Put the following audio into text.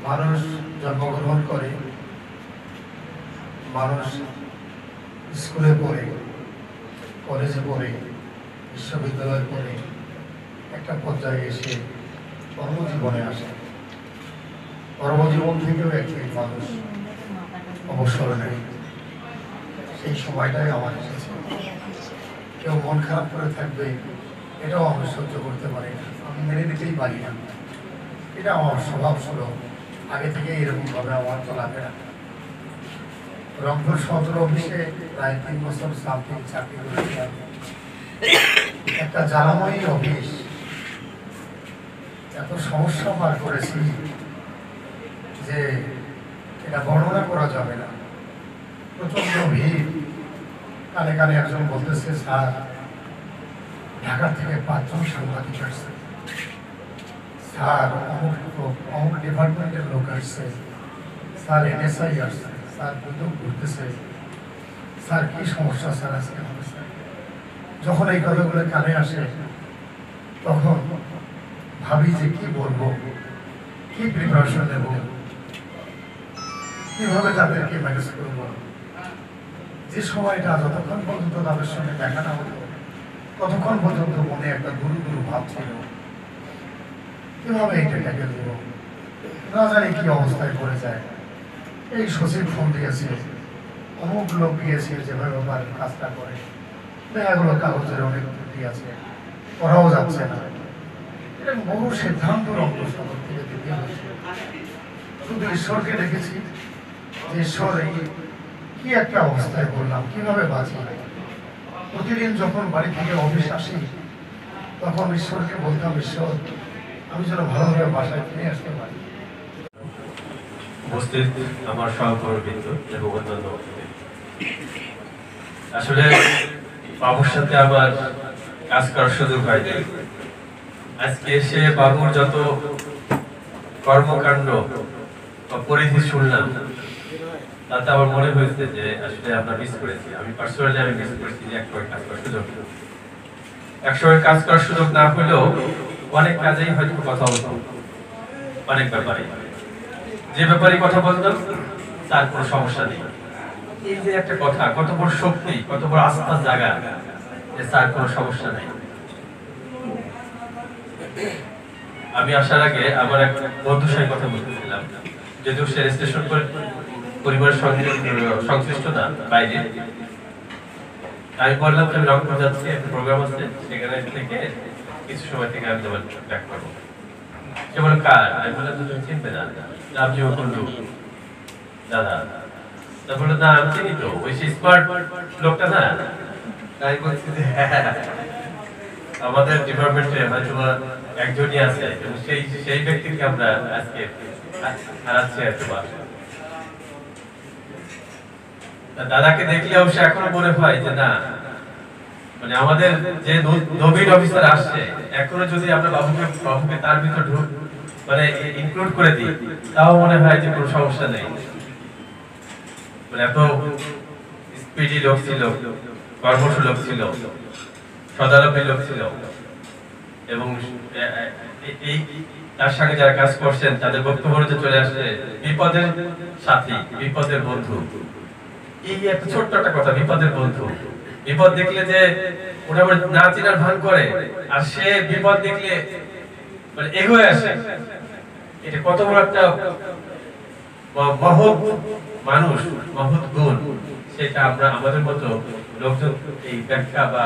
মানুষ জন্মগ্রহণ করে, মানুষ স্কুলে পড়ে, কলেজে পড়ে, বিশ্ববিদ্যালয়ে পড়ে একটা পর্যায়ে এসে কর্মজীবনে আসে। কর্মজীবন থেকেও একজন মানুষ অবসর নেয়। সেই সময়টাই আমার এসেছে। কেউ মন খারাপ করে থাকবে, এটাও আমি সহ্য করতে পারি না, আমি মেনে নিতেই পারি না। এটা আমার স্বভাব ছিল, আগে থেকে এরকমভাবে আমার চলাফেরা। রংপুর সদর অফিসে প্রায় 3 বছর সামথিং চাকরি করেছিলাম। একটা জ্বালাময়ী অফিস, এত সমস্যা পার করেছি যে এটা বর্ণনা করা যাবে না। প্রচন্ড ভিড়, কানে কানে একজন বলতেছে, স্যার ঢাকা থেকে 5 জন সাংবাদিক আসছে, স্যার অমুক ডিপার্টমেন্টের লোক আসছে, স্যার NSI আসছে, স্যার বিদ্যুৎ ঘুরতেছে, স্যার কি সমস্যা স্যার আজকে হবে স্যার। যখন এই কথাগুলো কানে আসে তখন ভাবি যে কি বলবো, কি প্রিপারেশন নেব, কিভাবে তাদেরকে ম্যানেজ করবো। যে সময়টা যতক্ষণ পর্যন্ত তাদের সঙ্গে দেখা না হতো ততক্ষণ পর্যন্ত মনে একটা গুরু গুরু ভাব ছিল, কিভাবে এটা ট্যাকেল দেবো, না জানি কি অবস্থায় পড়ে যায়। এই সচিব ফোন দিয়েছে, অমুক লোক গিয়েছে, যেভাবে কাজটা করে দেখা গেলো কাগজের অনেক ত্রুটি আছে, করাও যাচ্ছে না। এটা বহু সিদ্ধান্ত রক্তসাগর থেকে দিতে হয়েছে। শুধু ঈশ্বরকে দেখেছি যে ঈশ্বর এই কি একটা অবস্থায় বললাম, কিভাবে বাঁচি। প্রতিদিন যখন বাড়ি থেকে অফিস আসি তখন ঈশ্বরকে বলতাম, ঈশ্বর আমি যেন ভালোভাবে বাসায় ফিরে আসতে পারি। উপস্থিত আমার সহকর্মীবৃন্দ এবং অন্যান্য, আসলে বাবুর সাথে আমার কাজ করার সুযোগ হয়নি। আজকে এসে বাবুর যত কর্মকাণ্ড বা পরিধি শুনলাম তাতে আমার মনে হয়েছে যে আসলে আমরা মিস করেছি। আমি পার্সোনালি মিস করেছি যে একসময় কাজ করার সুযোগ, একসময় কাজ করার সুযোগ না হলেও অনেক কাজেই হয়তো কথা বলতাম, অনেক ব্যাপারে, যে ব্যাপারে কথা বলতাম তার কোনো সমস্যা নেই। এই যে একটা কথা, কত বড় শক্তি, কত বড় আস্থার জায়গা যে তার কোনো সমস্যা নেই। আমি আসার আগে আমার এক বন্ধুর সাথে কথা বলতেছিলাম, যদিও সে স্টেশন পরিবারের সঙ্গে সংশ্লিষ্ট না, বাইরে। আমি বললাম যে আমি রংপুর যাচ্ছি, একটা প্রোগ্রাম আছে, সেখানে থেকে কিছু সময় থেকে আমি তোমার ব্যাক করবো। সে বলে কার? আমি বললাম তুমি চিনবে না, আপনি বন্ধু দাদা। তা বললো না আমি চিনি তো, ওই সেই স্মার্ট লোকটা না। তাই বলছি যে আমাদের ডিপার্টমেন্টে হয়তো একজনই আছে এবং সেই ব্যক্তিকে আমরা আজকে হারাচ্ছি। দাদাকে দেখলে অবশ্য এখনো মনে হয় যে না, মানে আমাদের যে নবীন অফিসার আসছে এখনো যদি আমরা বাবুকে তার ভিতর মানে ইনক্লুড করে দিই তাও মনে হয় যে কোনো সমস্যা নেই। মানে এত স্পিডি লোক ছিল, কর্মঠ লোক ছিল, সদারপী লোক ছিল এবং এই তার সঙ্গে যারা কাজ করছেন তাদের বক্তব্যতে চলে আসছে বিপদের সাথী, বিপদের বন্ধু। এই একটা ছোট্ট একটা কথা, বিপদের বন্ধু। বিপদ দেখলে যে ওটা না চেনার ভান করে, আর সে বিপদ দেখলে মানে এগোয় আসে। এটা কত বড় একটা মহৎ মানুষ, মহৎ গুণ, সেটা আমরা আমাদের মতো লোকজন এই ব্যাখ্যা বা